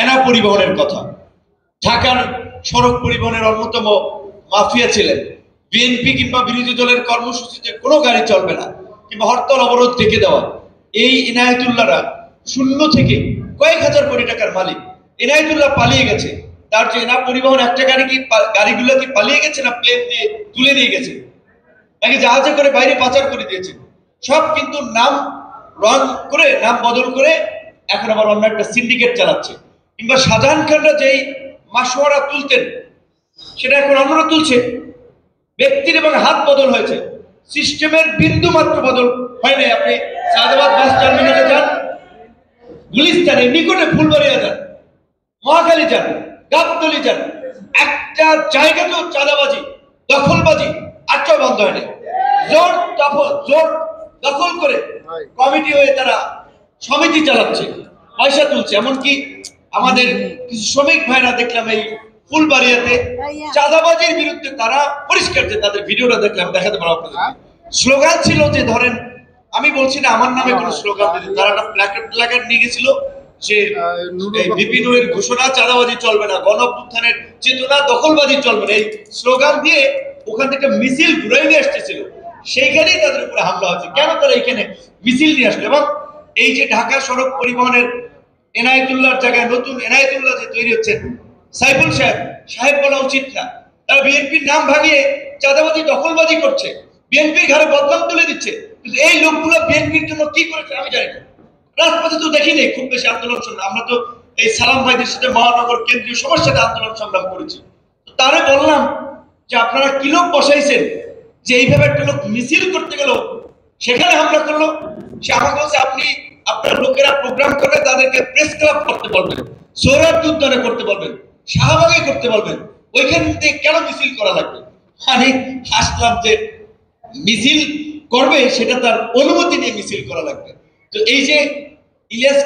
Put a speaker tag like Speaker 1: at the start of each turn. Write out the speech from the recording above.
Speaker 1: এনা পরিবহনের কথা। ঢাকার সড়ক পরিবহনের অন্যতম মাফিয়া ছিলেন। বিএনপি কিংবা বিরোধী দলের কর্মসূচিতে কোনো গাড়ি চলবে না কিংবা হরতাল অবরোধ ডেকে দেওয়া। এই ইনায়েতুল্লাহরা শূন্য থেকে কয়েক হাজার কোটি টাকার মালিক। ইনায়েতুল্লাহ পালিয়ে গেছে, তার যে এনা পরিবহন একটা গাড়িগুলো কি পালিয়ে গেছে না প্লেন দিয়ে তুলে নিয়ে গেছে নাকি জাহাজে করে বাইরে পাচার করে দিয়েছে? সব কিন্তু নাম রং করে, নাম বদল করে এখন আবার অন্য একটা সিন্ডিকেট চালাচ্ছে। কিংবা শাহজাহান খানরা যেই মাসোয়ারা তুলতেন সেটা এখন অন্যরা তুলছে। ব্যক্তির এবং হাত বদল হয়েছে, সিস্টেমের বিন্দু মাত্র বদল হয় নাই। আপনি সাদাবাদ বাস টার্মিনালে যান, গুলিস্তানে নিকটে ফুলবাড়িয়া যান, মহাখালী যান, গাবতলী যান, একটা জায়গাতেও চাঁদাবাজি দখলবাজি আটটাও বন্ধ হয়নি। জোর দখল করে কমিটি হয়ে তারা সমিতি চালাচ্ছে, পয়সা তুলছে। এমনকি আমাদের কিছু শ্রমিক ভাইরা দেখলাম এই ফুলবাড়িয়াতে চাঁদাবাজির বিরুদ্ধে তারা পরিষ্কার, যে তাদের ভিডিওটা দেখলাম, দেখাতে পারবো আপনাদের। স্লোগান ছিল যে ধরেন, আমি বলছি না আমার নামে কোনো স্লোগান দিতে, তারা একটা প্ল্যাকার্ড নিয়ে গেছিল যে বিপিনের ঘোষণা চাঁদাবাজি চলবে না, গণঅভ্যুত্থানের চেতনা দখলবাজি চলবে না, এই স্লোগান দিয়ে ওখান থেকে মিছিল ঘুরে নিয়ে আসতেছিল। সেইখানেই তাদের উপরে হামলা হচ্ছে। কেন তারা এখানে মিছিল নিয়ে আসলো? এবং এই যে ঢাকা সড়ক পরিবহনের এনায়েতুল্লাহর জায়গায় নতুন এনায়েতুল্লাহ যে তৈরি হচ্ছে, সাইফুল সাহেব বলা উচিত না। তারা বিএনপির নাম ভাঙিয়ে চাঁদাবাজি দখলবাজি করছে, বিএনপির ঘরে বদনাম তুলে দিচ্ছে। কিন্তু এই লোকগুলো বিএনপির জন্য কি করেছে আমি জানি না। রাজপথে তো দেখিনি খুব বেশি আন্দোলন সংগ্রাম। আমরা তো এই সালাম ভাইদের সাথে মহানগর কেন্দ্রীয় সবার সাথে আন্দোলন সংগ্রাম করেছি। তারে বললাম যে আপনারা কি লোক বসাইছেন যে এইভাবে একটা লোক মিছিল করতে গেল সেখানে হামলা করলো? সে আমাকে বলছে আপনি আপনার লোকেরা প্রোগ্রাম করে তাদেরকে প্রেস ক্লাব করতে বলবেন, সোহরাওয়ার্দী উদ্যানে করতে বলবেন, শাহবাগে করতে বলবেন, ওইখান থেকে কেন মিছিল করা লাগবে? আমি হাসলাম যে মিছিল করবে সেটা তার অনুমতি নিয়ে মিছিল করা লাগবে। তো এই যে ইলিয়াস